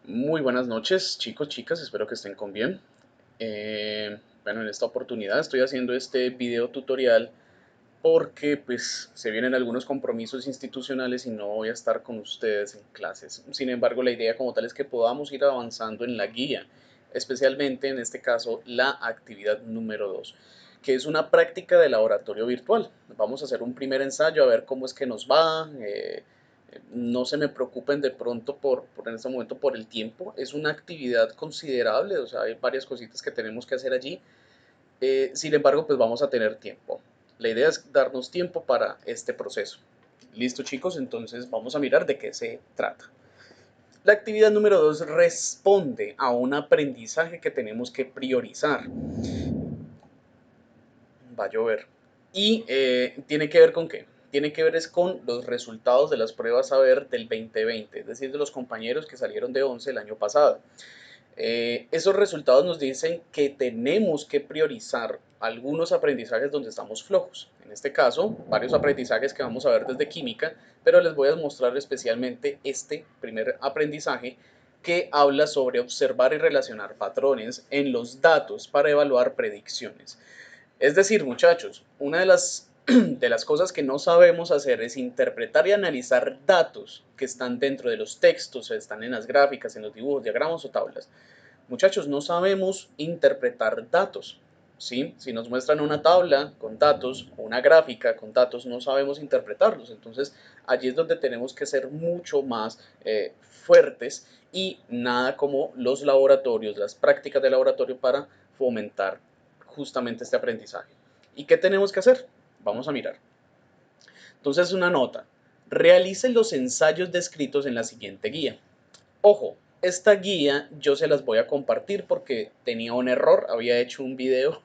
Muy buenas noches, chicos, chicas, espero que estén con bien. Bueno, en esta oportunidad estoy haciendo este video tutorial porque pues se vienen algunos compromisos institucionales y no voy a estar con ustedes en clases. Sin embargo, la idea como tal es que podamos ir avanzando en la guía, especialmente en este caso la actividad número 2, que es una práctica de laboratorio virtual. Vamos a hacer un primer ensayo a ver cómo es que nos va. No se me preocupen de pronto en este momento por el tiempo. Es una actividad considerable, o sea, hay varias cositas que tenemos que hacer allí. Sin embargo, pues vamos a tener tiempo. La idea es darnos tiempo para este proceso. Listo, chicos, entonces vamos a mirar de qué se trata. La actividad número 2 responde a un aprendizaje que tenemos que priorizar. Va a llover. Y tiene que ver con qué? Tiene que ver es con los resultados de las pruebas saber del 2020, es decir, de los compañeros que salieron de 11 el año pasado. Esos resultados nos dicen que tenemos que priorizar algunos aprendizajes donde estamos flojos. En este caso, varios aprendizajes que vamos a ver desde química, pero les voy a mostrar especialmente este primer aprendizaje que habla sobre observar y relacionar patrones en los datos para evaluar predicciones. Es decir, muchachos, una de las cosas que no sabemos hacer es interpretar y analizar datos que están dentro de los textos, están en las gráficas, en los dibujos, diagramas o tablas. Muchachos, no sabemos interpretar datos. ¿Sí? Si nos muestran una tabla con datos o una gráfica con datos, no sabemos interpretarlos. Entonces, allí es donde tenemos que ser mucho más fuertes y nada como los laboratorios, las prácticas de laboratorio para fomentar justamente este aprendizaje. ¿Y qué tenemos que hacer? Vamos a mirar. Entonces, una nota. Realicen los ensayos descritos en la siguiente guía. Ojo, esta guía yo se las voy a compartir porque tenía un error, había hecho un video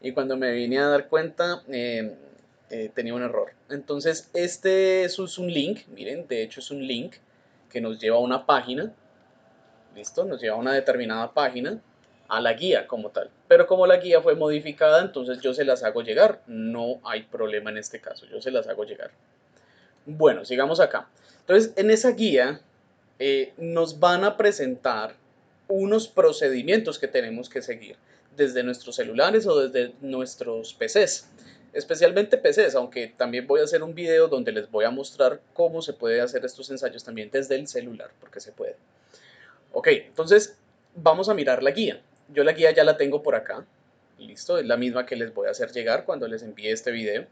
y cuando me vine a dar cuenta tenía un error. Entonces, eso es un link, miren, de hecho es un link que nos lleva a una página, ¿listo? Nos lleva a una determinada página, a la guía como tal. Pero como la guía fue modificada, entonces yo se las hago llegar. No hay problema en este caso, yo se las hago llegar. Bueno, sigamos acá. Entonces, en esa guía nos van a presentar unos procedimientos que tenemos que seguir desde nuestros celulares o desde nuestros PCs, especialmente PCs, aunque también voy a hacer un video donde les voy a mostrar cómo se puede hacer estos ensayos también desde el celular, porque se puede. Ok, entonces vamos a mirar la guía. Yo la guía ya la tengo por acá, listo, es la misma que les voy a hacer llegar cuando les envíe este video.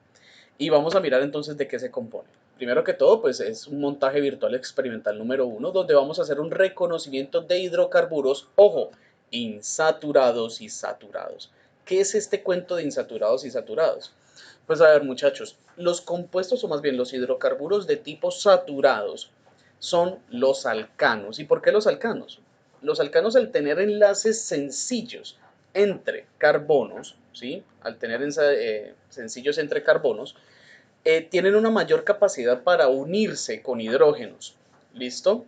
Y vamos a mirar entonces de qué se compone. Primero que todo, pues es un montaje virtual experimental número 1, donde vamos a hacer un reconocimiento de hidrocarburos, ojo, insaturados y saturados. ¿Qué es este cuento de insaturados y saturados? Pues a ver, muchachos, los compuestos, o más bien los hidrocarburos de tipo saturados, son los alcanos. ¿Y por qué los alcanos? Los alcanos, al tener enlaces sencillos entre carbonos, ¿sí? Al tener sencillos entre carbonos, tienen una mayor capacidad para unirse con hidrógenos. ¿Listo?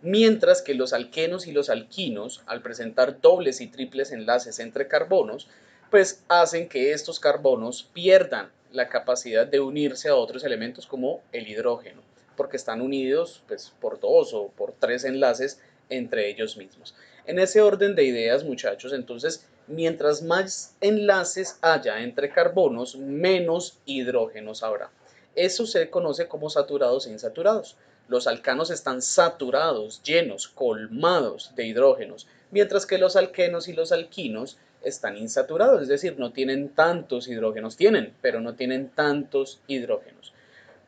Mientras que los alquenos y los alquinos, al presentar dobles y triples enlaces entre carbonos, pues hacen que estos carbonos pierdan la capacidad de unirse a otros elementos como el hidrógeno, porque están unidos pues, por dos o por tres enlaces entre ellos mismos. En ese orden de ideas, muchachos, entonces, mientras más enlaces haya entre carbonos, menos hidrógenos habrá. Eso se conoce como saturados e insaturados. Los alcanos están saturados, llenos, colmados de hidrógenos, mientras que los alquenos y los alquinos están insaturados, es decir, no tienen tantos hidrógenos, tienen, pero no tienen tantos hidrógenos.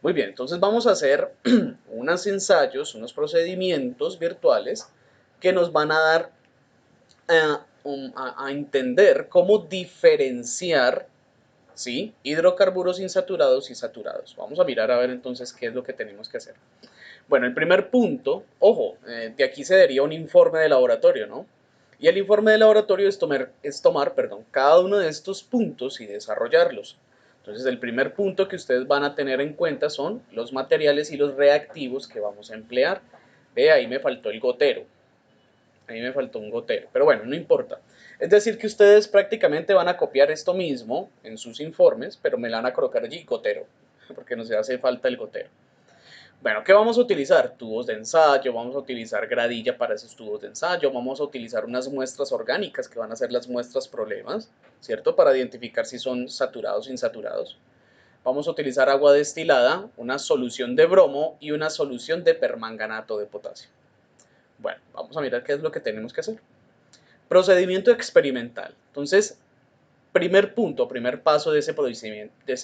Muy bien, entonces vamos a hacer unos ensayos, unos procedimientos virtuales que nos van a dar a entender cómo diferenciar, ¿sí?, hidrocarburos insaturados y saturados. Vamos a mirar a ver entonces qué es lo que tenemos que hacer. Bueno, el primer punto, ojo, de aquí se deriva un informe de laboratorio, ¿no? Y el informe de laboratorio es tomar, perdón, cada uno de estos puntos y desarrollarlos. Entonces, el primer punto que ustedes van a tener en cuenta son los materiales y los reactivos que vamos a emplear. Ve, ahí me faltó el gotero. Ahí me faltó un gotero, pero bueno, no importa. Es decir, que ustedes prácticamente van a copiar esto mismo en sus informes, pero me la van a colocar allí gotero, porque nos hace falta el gotero. Bueno, ¿qué vamos a utilizar? Tubos de ensayo, vamos a utilizar gradilla para esos tubos de ensayo, vamos a utilizar unas muestras orgánicas que van a ser las muestras problemas, ¿cierto? Para identificar si son saturados o insaturados. Vamos a utilizar agua destilada, una solución de bromo y una solución de permanganato de potasio. Bueno, vamos a mirar qué es lo que tenemos que hacer. Procedimiento experimental. Entonces, primer punto, primer paso de ese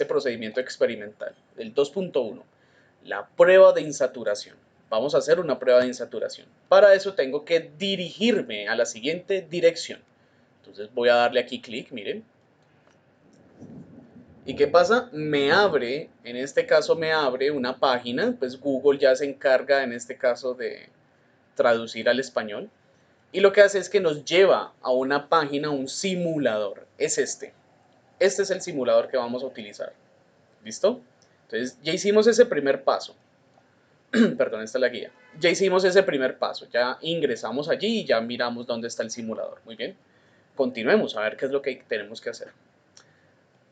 procedimiento experimental, el 2.1, la prueba de insaturación. Vamos a hacer una prueba de insaturación. Para eso tengo que dirigirme a la siguiente dirección. Entonces voy a darle aquí clic, miren. ¿Y qué pasa? Me abre, en este caso me abre una página, pues Google ya se encarga en este caso de traducir al español. Y lo que hace es que nos lleva a una página, un simulador. Es este. Este es el simulador que vamos a utilizar. ¿Listo? Entonces ya hicimos ese primer paso. Perdón, esta es la guía. Ya hicimos ese primer paso. Ya ingresamos allí y ya miramos dónde está el simulador. Muy bien. Continuemos a ver qué es lo que tenemos que hacer.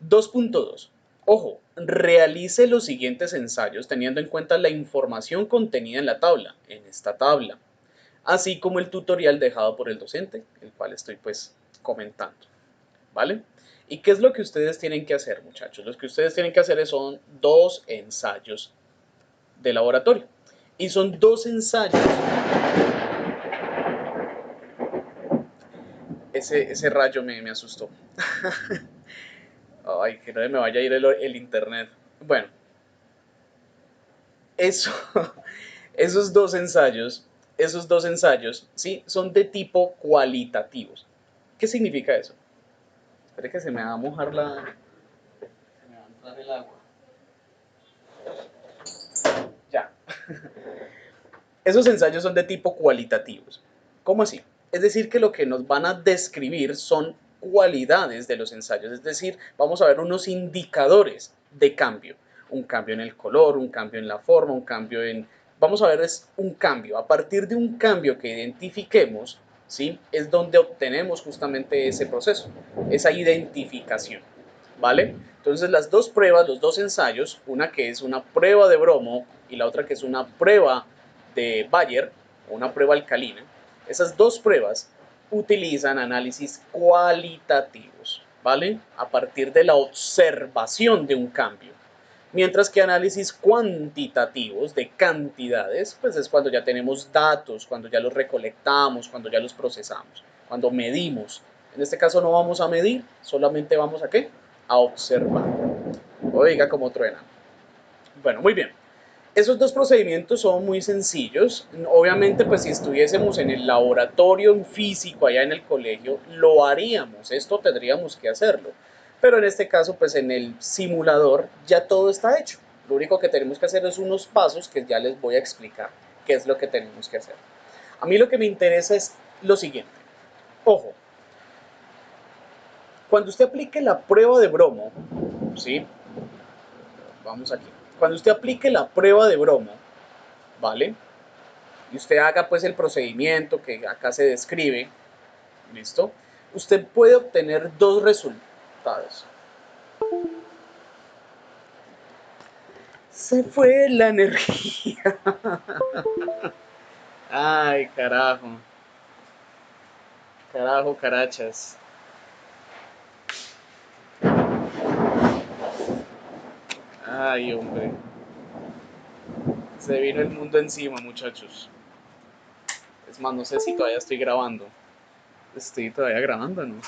2.2. Ojo, realice los siguientes ensayos teniendo en cuenta la información contenida en la tabla, en esta tabla, así como el tutorial dejado por el docente, el cual estoy pues comentando, ¿vale? ¿Y qué es lo que ustedes tienen que hacer, muchachos? Lo que ustedes tienen que hacer son dos ensayos de laboratorio. Y son dos ensayos. Ese rayo me asustó. Ay, que no me vaya a ir el internet. Bueno, eso, esos dos ensayos, ¿sí? Son de tipo cualitativos. ¿Qué significa eso? Espere que se me va a mojar se me va a entrar el agua. Ya. Esos ensayos son de tipo cualitativos. ¿Cómo así? Es decir, que lo que nos van a describir son cualidades de los ensayos, es decir, vamos a ver unos indicadores de cambio, un cambio en el color, un cambio en la forma, un cambio en... Vamos a ver es un cambio, a partir de un cambio que identifiquemos, ¿sí? Es donde obtenemos justamente ese proceso, esa identificación, ¿vale? Entonces las dos pruebas, los dos ensayos, una que es una prueba de bromo y la otra que es una prueba de Bayer, o una prueba alcalina, esas dos pruebas utilizan análisis cualitativos, ¿vale? A partir de la observación de un cambio. Mientras que análisis cuantitativos de cantidades, pues es cuando ya tenemos datos, cuando ya los recolectamos, cuando ya los procesamos, cuando medimos. En este caso no vamos a medir, solamente vamos a ¿qué? A observar. Oiga cómo truena. Bueno, muy bien. Esos dos procedimientos son muy sencillos. Obviamente, pues si estuviésemos en el laboratorio en físico allá en el colegio, lo haríamos. Esto tendríamos que hacerlo. Pero en este caso, pues en el simulador ya todo está hecho. Lo único que tenemos que hacer es unos pasos que ya les voy a explicar qué es lo que tenemos que hacer. A mí lo que me interesa es lo siguiente. Ojo, cuando usted aplique la prueba de bromo, ¿sí? Vamos aquí. Cuando usted aplique la prueba de bromo, ¿vale? Y usted haga pues el procedimiento que acá se describe, ¿listo? Usted puede obtener dos resultados. Se fue la energía. Ay, carajo. Carajo, carachas. Ay, hombre. Se vino el mundo encima, muchachos. Es más, no sé si todavía estoy grabando. Estoy todavía grabando, ¿no?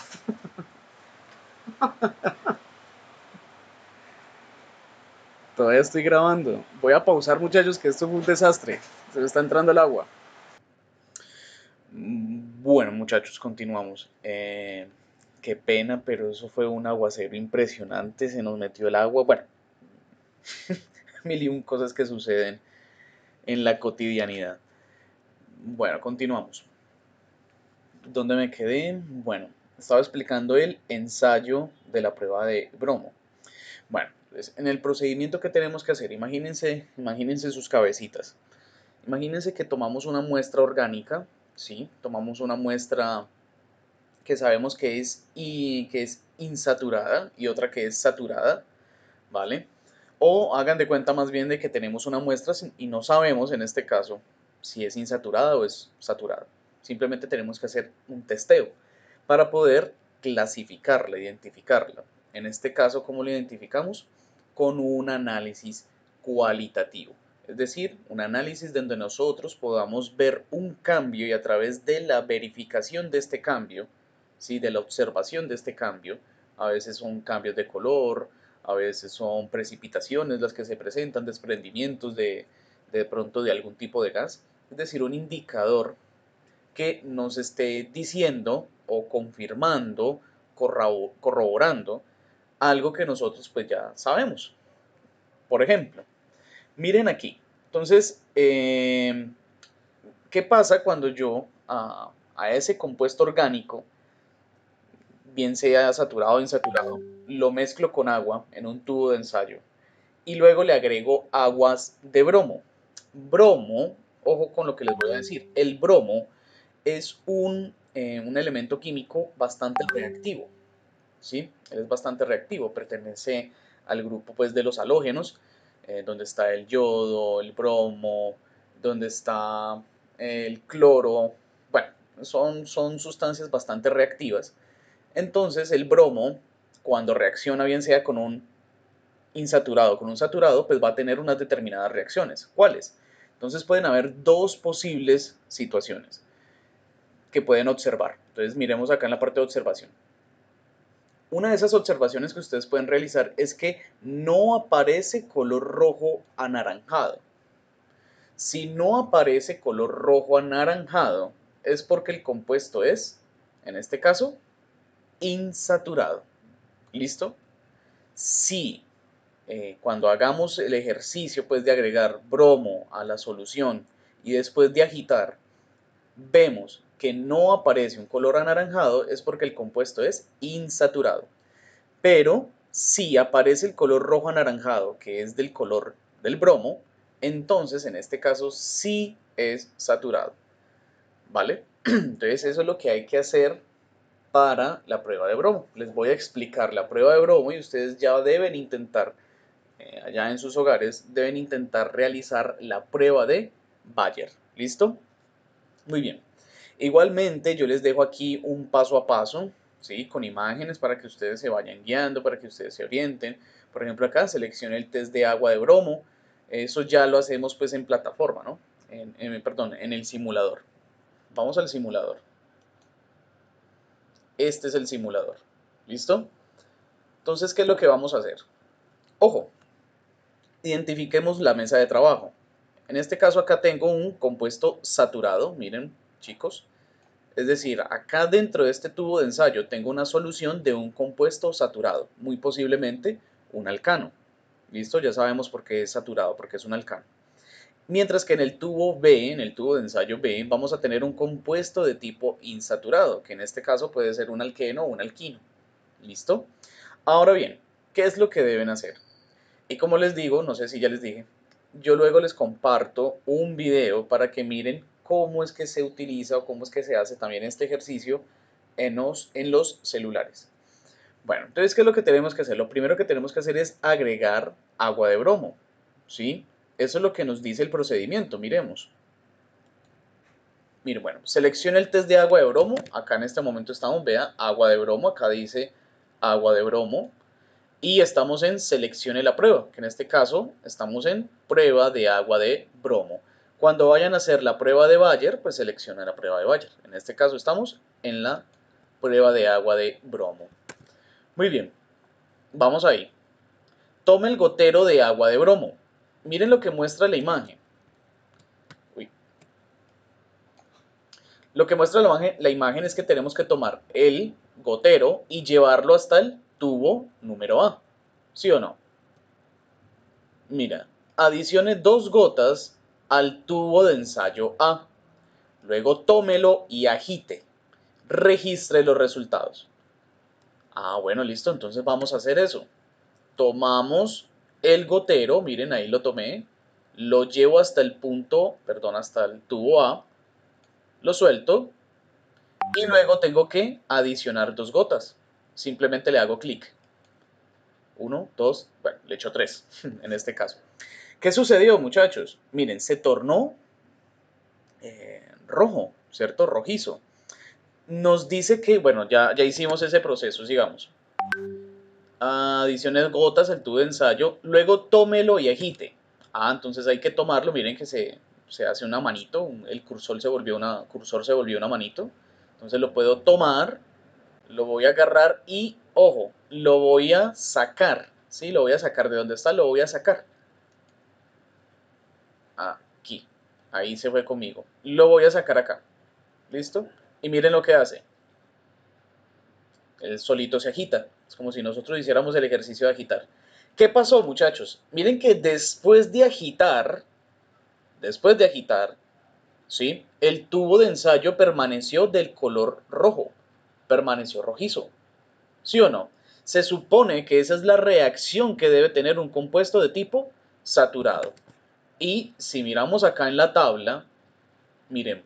Todavía estoy grabando. Voy a pausar, muchachos, que esto fue un desastre. Se me está entrando el agua. Bueno, muchachos, continuamos. Qué pena, pero eso fue un aguacero impresionante. Se nos metió el agua. Bueno, mil y un cosas que suceden en la cotidianidad. Bueno, continuamos. ¿Dónde me quedé? Bueno, estaba explicando el ensayo de la prueba de bromo. Bueno, pues, en el procedimiento que tenemos que hacer, imagínense sus cabecitas. Imagínense que tomamos una muestra orgánica, ¿sí? Tomamos una muestra que sabemos que que es insaturada y otra que es saturada, ¿vale? O hagan de cuenta más bien de que tenemos una muestra y no sabemos en este caso si es insaturada o es saturada. Simplemente tenemos que hacer un testeo para poder clasificarla, identificarla. En este caso, ¿cómo lo identificamos? Con un análisis cualitativo. Es decir, un análisis donde nosotros podamos ver un cambio y a través de la verificación de este cambio, ¿sí? De la observación de este cambio, a veces son cambios de color, a veces son precipitaciones las que se presentan, desprendimientos de pronto de algún tipo de gas, es decir, un indicador que nos esté diciendo o confirmando, corroborando algo que nosotros pues ya sabemos. Por ejemplo, miren aquí. Entonces, ¿qué pasa cuando yo a ese compuesto orgánico, bien sea saturado o insaturado, lo mezclo con agua en un tubo de ensayo y luego le agrego aguas de bromo? Bromo, ojo con lo que les voy a decir, el bromo es un elemento químico bastante reactivo, ¿sí? Él es bastante reactivo, pertenece al grupo pues, de los halógenos, donde está el yodo, el bromo, donde está el cloro, bueno, son sustancias bastante reactivas. Entonces el bromo, cuando reacciona bien sea con un insaturado con un saturado, pues va a tener unas determinadas reacciones. ¿Cuáles? Entonces pueden haber dos posibles situaciones que pueden observar. Entonces miremos acá en la parte de observación. Una de esas observaciones que ustedes pueden realizar es que no aparece color rojo anaranjado. Si no aparece color rojo anaranjado, es porque el compuesto es, en este caso, insaturado. ¿Listo? Si cuando hagamos el ejercicio pues, de agregar bromo a la solución y después de agitar, vemos que no aparece un color anaranjado, es porque el compuesto es insaturado. Pero si aparece el color rojo anaranjado, que es del color del bromo, entonces en este caso sí es saturado, ¿vale? Entonces eso es lo que hay que hacer para la prueba de bromo. Les voy a explicar la prueba de bromo y ustedes ya deben intentar, allá en sus hogares, deben intentar realizar la prueba de Bayer. ¿Listo? Muy bien. Igualmente yo les dejo aquí un paso a paso, ¿sí? Con imágenes para que ustedes se vayan guiando, para que ustedes se orienten. Por ejemplo, acá seleccione el test de agua de bromo. Eso ya lo hacemos pues en plataforma, ¿no? Perdón, en el simulador. Vamos al simulador. Este es el simulador. ¿Listo? Entonces, ¿qué es lo que vamos a hacer? Ojo, identifiquemos la mesa de trabajo. En este caso acá tengo un compuesto saturado, miren chicos. Es decir, acá dentro de este tubo de ensayo tengo una solución de un compuesto saturado, muy posiblemente un alcano. ¿Listo? Ya sabemos por qué es saturado, porque es un alcano. Mientras que en el tubo B, en el tubo de ensayo B, vamos a tener un compuesto de tipo insaturado, que en este caso puede ser un alqueno o un alquino. ¿Listo? Ahora bien, ¿qué es lo que deben hacer? Y como les digo, no sé si ya les dije, yo luego les comparto un video para que miren cómo es que se utiliza o cómo es que se hace también este ejercicio en los celulares. Bueno, entonces, ¿qué es lo que tenemos que hacer? Lo primero que tenemos que hacer es agregar agua de bromo, ¿sí? Eso es lo que nos dice el procedimiento, miremos. Miren, bueno, seleccione el test de agua de bromo, acá en este momento estamos, vea, agua de bromo, acá dice agua de bromo, y estamos en seleccione la prueba, que en este caso estamos en prueba de agua de bromo. Cuando vayan a hacer la prueba de Bayer, pues seleccione la prueba de Bayer. En este caso estamos en la prueba de agua de bromo. Muy bien, vamos ahí. Tome el gotero de agua de bromo. Miren lo que muestra la imagen. Uy. Lo que muestra la imagen es que tenemos que tomar el gotero y llevarlo hasta el tubo número A. ¿Sí o no? Mira, adicione 2 gotas al tubo de ensayo A. Luego tómelo y agite. Registre los resultados. Ah, bueno, listo. Entonces vamos a hacer eso. Tomamos el gotero, miren, ahí lo tomé. Lo llevo hasta el punto, perdón, hasta el tubo A. Lo suelto. Y luego tengo que adicionar 2 gotas. Simplemente le hago clic. 1, 2, bueno, le echo 3 en este caso. ¿Qué sucedió, muchachos? Miren, se tornó rojo, ¿cierto? Rojizo. Nos dice que, bueno, ya hicimos ese proceso, sigamos. Adiciones gotas al tubo de ensayo, luego tómelo y agite. Entonces hay que tomarlo, miren que se hace una manito, el cursor se volvió una manito. Entonces lo puedo tomar, lo voy a agarrar y, ojo, lo voy a sacar, ¿sí? Lo voy a sacar de donde está, lo voy a sacar. Aquí, ahí se fue conmigo. Lo voy a sacar acá, ¿listo? Y miren lo que hace. Él solito se agita. Es como si nosotros hiciéramos el ejercicio de agitar. ¿Qué pasó, muchachos? Miren que después de agitar, ¿sí? El tubo de ensayo permaneció del color rojo, permaneció rojizo, ¿sí o no? Se supone que esa es la reacción que debe tener un compuesto de tipo saturado. Y si miramos acá en la tabla, miren,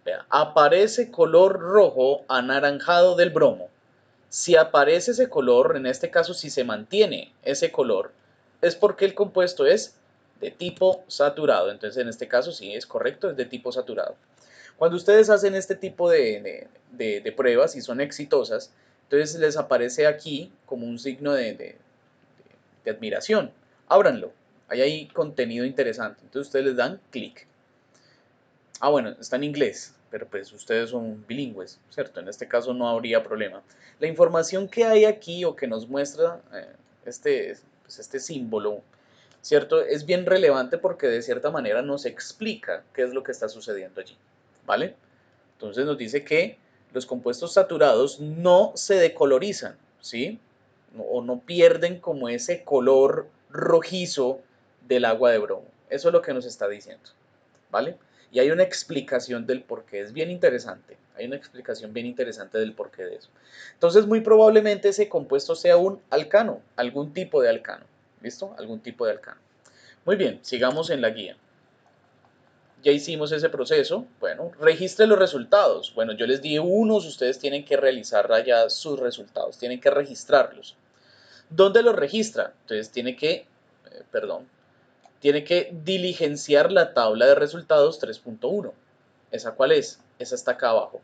vea, aparece color rojo anaranjado del bromo. Si aparece ese color, en este caso si se mantiene ese color, es porque el compuesto es de tipo saturado. Entonces en este caso sí es correcto, es de tipo saturado. Cuando ustedes hacen este tipo de pruebas y son exitosas, entonces les aparece aquí como un signo de admiración. Ábranlo, ahí hay contenido interesante. Entonces ustedes les dan clic. Bueno, está en inglés, pero pues ustedes son bilingües, ¿cierto? En este caso no habría problema. La información que hay aquí o que nos muestra este símbolo, ¿cierto? Es bien relevante porque de cierta manera nos explica qué es lo que está sucediendo allí, ¿vale? Entonces nos dice que los compuestos saturados no se decolorizan, ¿sí? O no pierden como ese color rojizo del agua de bromo. Eso es lo que nos está diciendo, ¿vale? Y hay una explicación del porqué, es bien interesante. Hay una explicación bien interesante del porqué de eso. Entonces, muy probablemente ese compuesto sea un alcano, algún tipo de alcano. ¿Listo? Algún tipo de alcano. Muy bien, sigamos en la guía. Ya hicimos ese proceso. Bueno, registre los resultados. Bueno, yo les di unos, ustedes tienen que realizar allá sus resultados, tienen que registrarlos. ¿Dónde los registra? Entonces tiene que diligenciar la tabla de resultados 3.1. ¿Esa cuál es? Esa está acá abajo.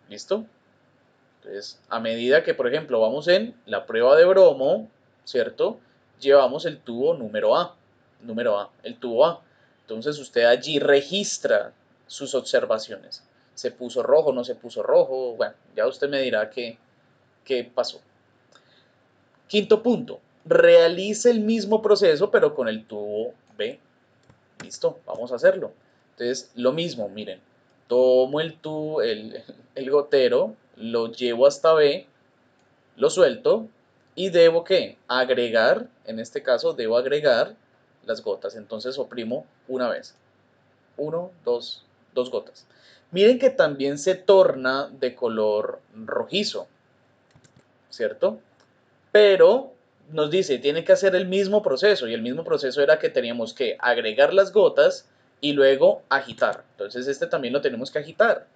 ¿Listo? Entonces, a medida que, por ejemplo, vamos en la prueba de bromo, ¿cierto? Llevamos el tubo número A, el tubo A. Entonces usted allí registra sus observaciones. ¿Se puso rojo, no se puso rojo? Bueno, ya usted me dirá qué pasó. Quinto punto, realice el mismo proceso pero con el tubo B. Listo, vamos a hacerlo. Entonces, lo mismo, miren, tomo el tubo, el gotero, lo llevo hasta B, lo suelto y debo ¿qué? Agregar, en este caso debo agregar las gotas. Entonces oprimo una vez. Uno, dos gotas. Miren que también se torna de color rojizo, ¿cierto? Pero nos dice, tiene que hacer el mismo proceso y el mismo proceso era que teníamos que agregar las gotas y luego agitar. Entonces este también lo tenemos que agitar.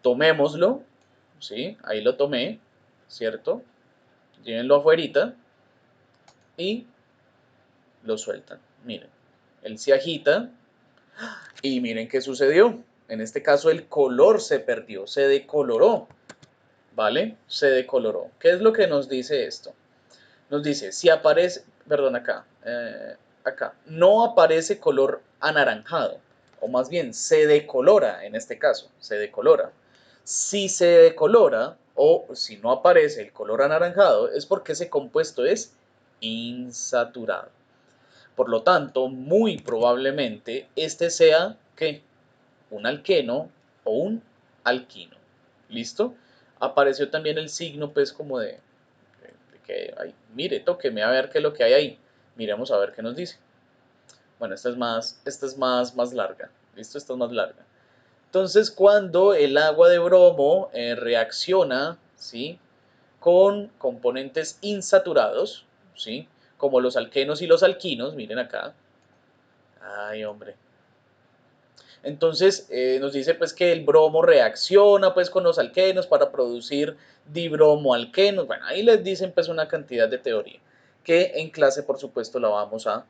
Tomémoslo, ¿sí? Ahí lo tomé, ¿cierto? Llévenlo afuerita y lo sueltan. Miren, él se agita y miren qué sucedió. En este caso el color se perdió, se decoloró, ¿vale? Se decoloró. ¿Qué es lo que nos dice esto? Nos dice, si aparece, perdón, acá, no aparece color anaranjado, o más bien se decolora en este caso, se decolora. Si se decolora o si no aparece el color anaranjado es porque ese compuesto es insaturado. Por lo tanto, muy probablemente este sea, ¿qué? Un alqueno o un alquino. ¿Listo? Apareció también el signo, pues, como de que hay. Mire, tóqueme a ver qué es lo que hay ahí. Miremos a ver qué nos dice. Bueno, esta es más larga. ¿Listo? Esta es más larga. Entonces, cuando el agua de bromo reacciona, ¿sí? Con componentes insaturados, ¿sí? Como los alquenos y los alquinos, miren acá. Ay, hombre. Entonces nos dice pues que el bromo reacciona pues con los alquenos para producir dibromoalquenos. Bueno, ahí les dicen pues una cantidad de teoría que en clase por supuesto la vamos a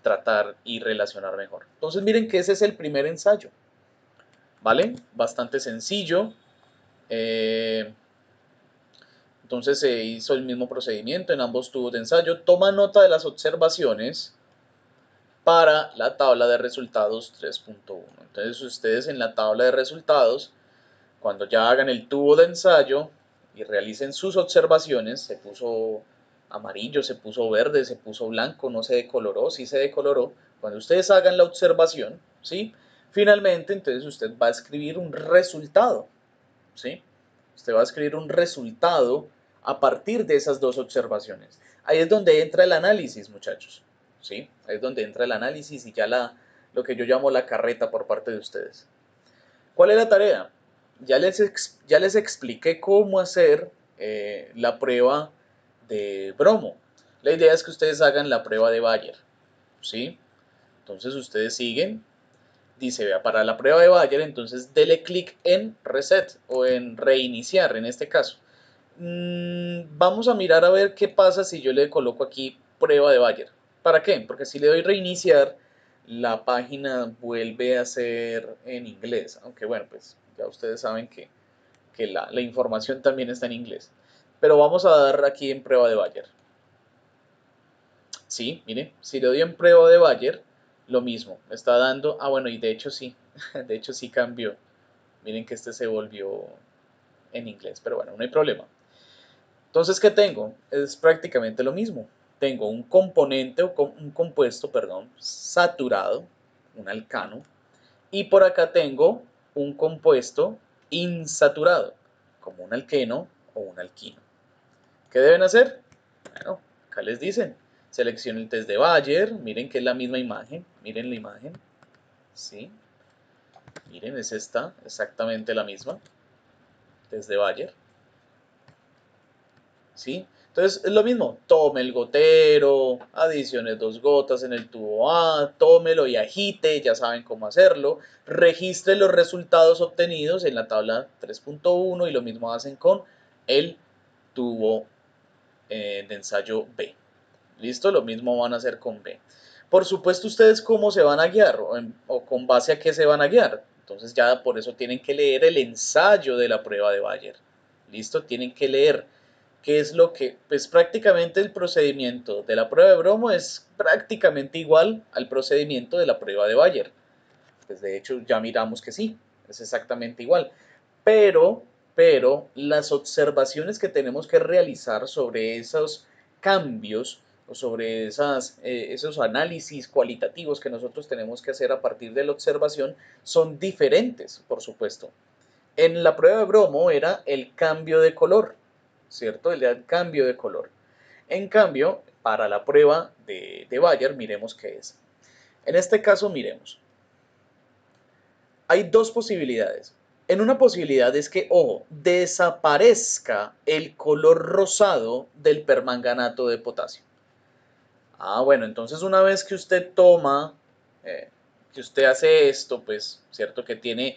tratar y relacionar mejor. Entonces miren que ese es el primer ensayo, ¿vale? Bastante sencillo. Eh, entonces se hizo el mismo procedimiento en ambos tubos de ensayo. Toma nota de las observaciones para la tabla de resultados 3.1. Entonces ustedes en la tabla de resultados, cuando ya hagan el tubo de ensayo y realicen sus observaciones, se puso amarillo, se puso verde, se puso blanco, no se decoloró, sí se decoloró. Cuando ustedes hagan la observación, ¿sí? Finalmente, entonces usted va a escribir un resultado, ¿sí? Usted va a escribir un resultado a partir de esas dos observaciones. Ahí es donde entra el análisis, muchachos, ¿sí? Ahí es donde entra el análisis y ya lo que yo llamo la carreta por parte de ustedes. ¿Cuál es la tarea? Ya les expliqué cómo hacer la prueba de bromo. La idea es que ustedes hagan la prueba de Bayer, ¿sí? Entonces ustedes siguen, dice, vea, para la prueba de Bayer, entonces dele clic en Reset o en Reiniciar en este caso. Vamos a mirar a ver qué pasa si yo le coloco aquí prueba de Bayer. ¿Para qué? Porque si le doy Reiniciar, la página vuelve a ser en inglés. Aunque bueno, pues ya ustedes saben que la información también está en inglés. Pero vamos a dar aquí en prueba de Bayer. Sí, mire, si le doy en prueba de Bayer, lo mismo, me está dando, bueno, y de hecho sí, de hecho sí cambió. Miren que este se volvió en inglés, pero bueno, no hay problema. Entonces, ¿qué tengo? Es prácticamente lo mismo. Tengo un componente o un compuesto, perdón, saturado, un alcano, y por acá tengo un compuesto insaturado, como un alqueno o un alquino. ¿Qué deben hacer? Bueno, acá les dicen, seleccionen el test de Bayer, miren que es la misma imagen, miren la imagen, ¿sí? Miren, es esta, exactamente la misma, test de Bayer, ¿sí? Entonces es lo mismo, tome el gotero, adicione 2 gotas en el tubo A, tómelo y agite, ya saben cómo hacerlo, registre los resultados obtenidos en la tabla 3.1 y lo mismo hacen con el tubo de ensayo B. ¿Listo? Lo mismo van a hacer con B. Por supuesto, ustedes cómo se van a guiar o con base a qué se van a guiar. Entonces ya por eso tienen que leer el ensayo de la prueba de Bayer. ¿Listo? Tienen que leer qué es lo que, pues prácticamente el procedimiento de la prueba de bromo es prácticamente igual al procedimiento de la prueba de Bayer. Pues de hecho ya miramos que sí, es exactamente igual. Pero, pero las observaciones que tenemos que realizar sobre esos cambios o sobre esos análisis cualitativos que nosotros tenemos que hacer a partir de la observación son diferentes, por supuesto. En la prueba de bromo era el cambio de color, ¿cierto? El cambio de color. En cambio, para la prueba de Bayer, miremos qué es. En este caso, miremos. Hay dos posibilidades. En una posibilidad es que, ojo, desaparezca el color rosado del permanganato de potasio. Bueno, entonces una vez que usted toma, que usted hace esto, pues, cierto que tiene,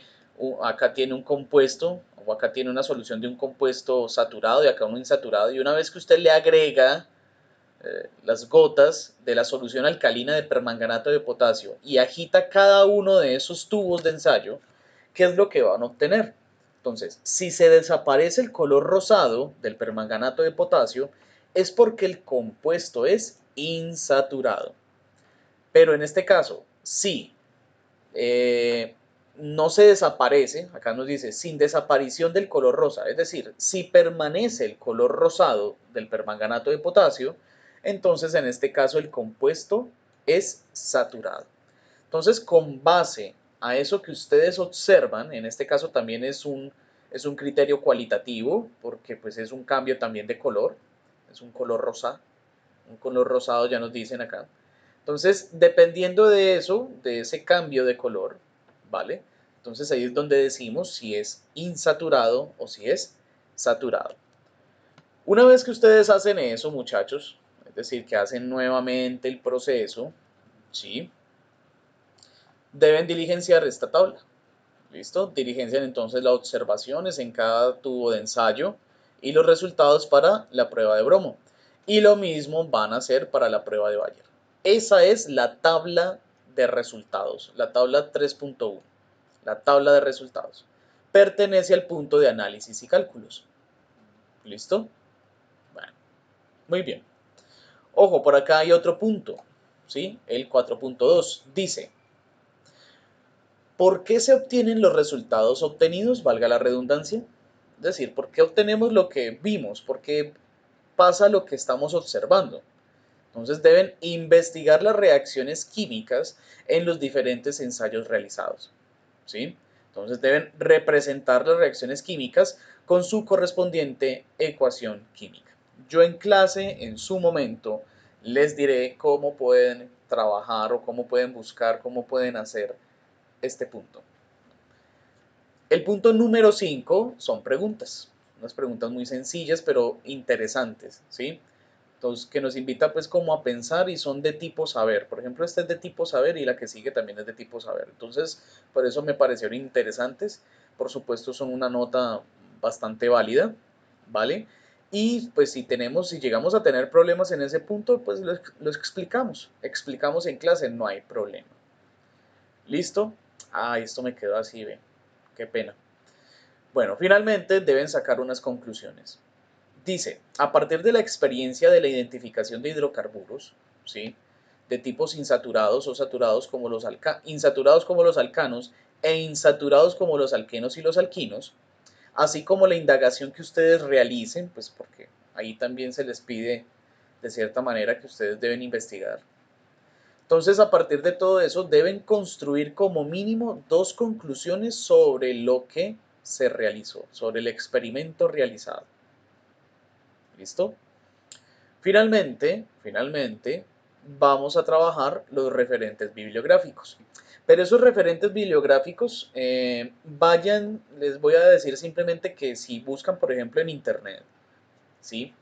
acá tiene un compuesto, o acá tiene una solución de un compuesto saturado y acá uno insaturado, y una vez que usted le agrega las gotas de la solución alcalina de permanganato de potasio y agita cada uno de esos tubos de ensayo, ¿qué es lo que van a obtener? Entonces, si se desaparece el color rosado del permanganato de potasio, es porque el compuesto es insaturado. Pero en este caso, si no se desaparece, acá nos dice, sin desaparición del color rosa, es decir, si permanece el color rosado del permanganato de potasio, entonces en este caso el compuesto es saturado. Entonces, con base a eso que ustedes observan, en este caso también es un criterio cualitativo, porque pues es un cambio también de color, es un color rosa, un color rosado ya nos dicen acá. Entonces, dependiendo de eso, de ese cambio de color, ¿vale? Entonces ahí es donde decimos si es insaturado o si es saturado. Una vez que ustedes hacen eso, muchachos, es decir, que hacen nuevamente el proceso, ¿sí? deben diligenciar esta tabla. ¿Listo? Diligencian entonces las observaciones en cada tubo de ensayo y los resultados para la prueba de bromo. Y lo mismo van a hacer para la prueba de Bayer. Esa es la tabla de resultados, la tabla 3.1, la tabla de resultados. Pertenece al punto de análisis y cálculos. ¿Listo? Bueno, muy bien. Ojo, por acá hay otro punto, ¿sí? El 4.2 dice, ¿por qué se obtienen los resultados obtenidos? Valga la redundancia. Es decir, ¿por qué obtenemos lo que vimos? ¿Por qué pasa lo que estamos observando? Entonces deben investigar las reacciones químicas en los diferentes ensayos realizados, ¿sí? Entonces deben representar las reacciones químicas con su correspondiente ecuación química. Yo en clase, en su momento, les diré cómo pueden trabajar o cómo pueden buscar, cómo pueden hacer este punto. El punto número 5 son preguntas, unas preguntas muy sencillas pero interesantes, ¿sí? Entonces, que nos invita pues como a pensar y son de tipo saber. Por ejemplo, este es de tipo saber y la que sigue también es de tipo saber. Entonces, por eso me parecieron interesantes. Por supuesto, son una nota bastante válida, ¿vale? Y pues si llegamos a tener problemas en ese punto, pues los explicamos en clase, no hay problema. ¿Listo? Ah, esto me quedó así, ve. Qué pena. Bueno, finalmente deben sacar unas conclusiones. Dice, a partir de la experiencia de la identificación de hidrocarburos, ¿sí? De tipos insaturados o saturados como los insaturados como los alcanos e insaturados como los alquenos y los alquinos, así como la indagación que ustedes realicen, pues porque ahí también se les pide de cierta manera que ustedes deben investigar. Entonces, a partir de todo eso, deben construir como mínimo dos conclusiones sobre lo que se realizó, sobre el experimento realizado. ¿Listo? Finalmente, vamos a trabajar los referentes bibliográficos. Pero esos referentes bibliográficos, les voy a decir simplemente que si buscan, por ejemplo, en Internet, ¿sí?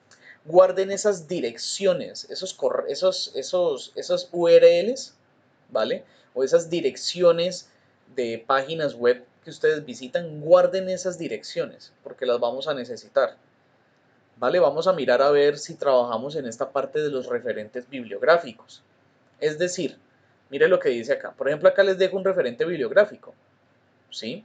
Guarden esas direcciones, esas URLs, ¿vale? O esas direcciones de páginas web que ustedes visitan, guarden esas direcciones, porque las vamos a necesitar. ¿Vale? Vamos a mirar a ver si trabajamos en esta parte de los referentes bibliográficos. Es decir, mire lo que dice acá. Por ejemplo, acá les dejo un referente bibliográfico. ¿Sí?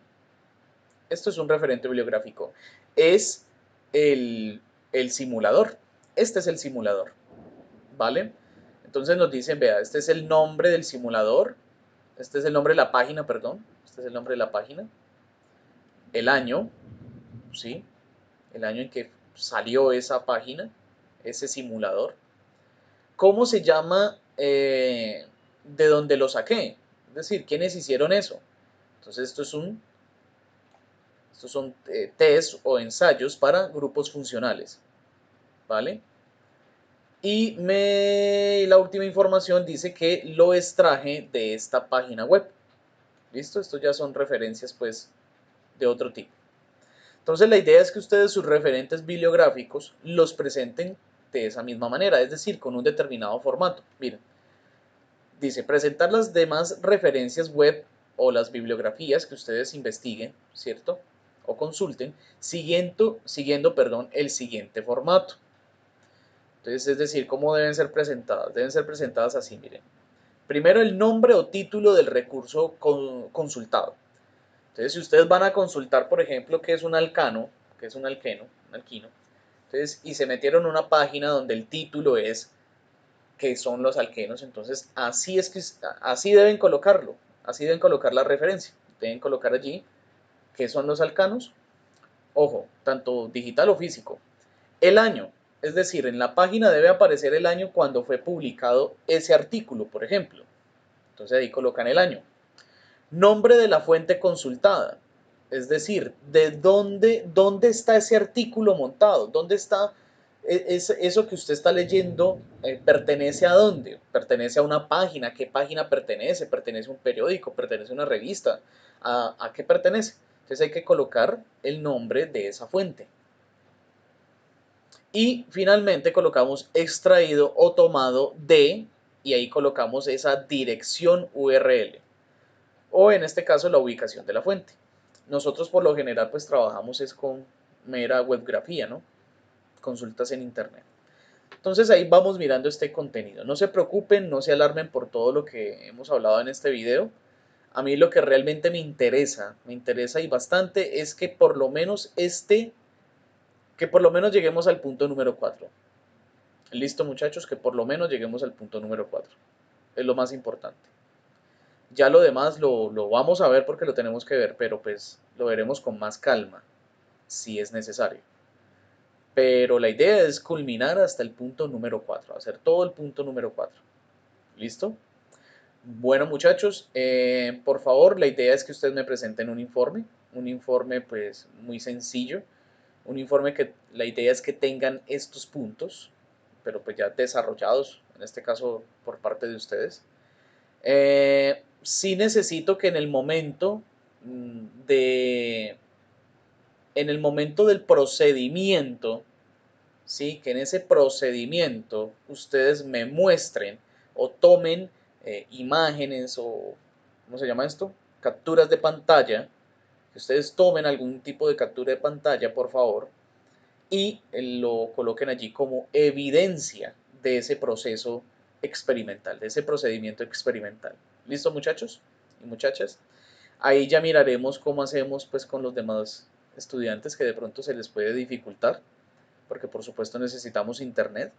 Esto es un referente bibliográfico. Es el simulador. Este es el simulador. ¿Vale? Entonces nos dicen, vea, este es el nombre del simulador. Este es el nombre de la página, perdón. Este es el nombre de la página. El año, ¿sí? El año en que salió esa página, ese simulador. ¿Cómo se llama de dónde lo saqué? Es decir, ¿quiénes hicieron eso? Entonces, estos son test o ensayos para grupos funcionales, ¿vale? Y la última información dice que lo extraje de esta página web. ¿Listo? Estos ya son referencias, pues, de otro tipo. Entonces, la idea es que ustedes sus referentes bibliográficos los presenten de esa misma manera, es decir, con un determinado formato. Miren, dice, presentar las demás referencias web o las bibliografías que ustedes investiguen, ¿cierto? O consulten, siguiendo, el siguiente formato. Entonces, es decir, ¿cómo deben ser presentadas? Deben ser presentadas así, miren. Primero, el nombre o título del recurso consultado. Entonces, si ustedes van a consultar, por ejemplo, qué es un alcano, qué es un alqueno, un alquino, entonces, y se metieron en una página donde el título es que son los alquenos, entonces así deben colocarlo, así deben colocar la referencia, deben colocar allí qué son los alcanos, ojo, tanto digital o físico, el año, es decir, en la página debe aparecer el año cuando fue publicado ese artículo, por ejemplo, entonces ahí colocan el año, nombre de la fuente consultada, es decir, dónde está ese artículo montado, dónde está eso que usted está leyendo, pertenece a dónde, pertenece a una página, ¿a qué página pertenece? ¿Pertenece a un periódico? ¿Pertenece a una revista? ¿A qué pertenece? Entonces hay que colocar el nombre de esa fuente. Y finalmente colocamos extraído o tomado de, y ahí colocamos esa dirección URL. o en este caso la ubicación de la fuente. Nosotros por lo general pues trabajamos es con mera webgrafía, ¿no? Consultas en internet. Entonces ahí vamos mirando este contenido. No se preocupen, no se alarmen por todo lo que hemos hablado en este video. A mí lo que realmente me interesa y bastante es que por lo menos que por lo menos lleguemos al punto número 4. Listo muchachos, que por lo menos lleguemos al punto número 4. Es lo más importante. Ya lo demás lo vamos a ver porque lo tenemos que ver, pero pues lo veremos con más calma, si es necesario. Pero la idea es culminar hasta el punto número 4, hacer todo el punto número 4. ¿Listo? Bueno muchachos, por favor, la idea es que ustedes me presenten un informe pues muy sencillo, un informe que la idea es que tengan estos puntos, pero pues ya desarrollados, en este caso por parte de ustedes. Sí necesito que en el momento del procedimiento, ¿sí? Que en ese procedimiento ustedes me muestren o tomen imágenes o, ¿cómo se llama esto? Capturas de pantalla, que ustedes tomen algún tipo de captura de pantalla, por favor, y lo coloquen allí como evidencia de ese proceso experimental, de ese procedimiento experimental. ¿Listo, muchachos y muchachas? Ahí ya miraremos cómo hacemos pues con los demás estudiantes que de pronto se les puede dificultar, porque por supuesto necesitamos internet,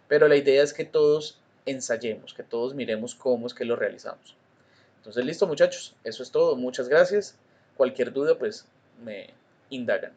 pero la idea es que todos ensayemos, que todos miremos cómo es que lo realizamos. Entonces, listo muchachos, eso es todo, muchas gracias. Cualquier duda pues me indagan.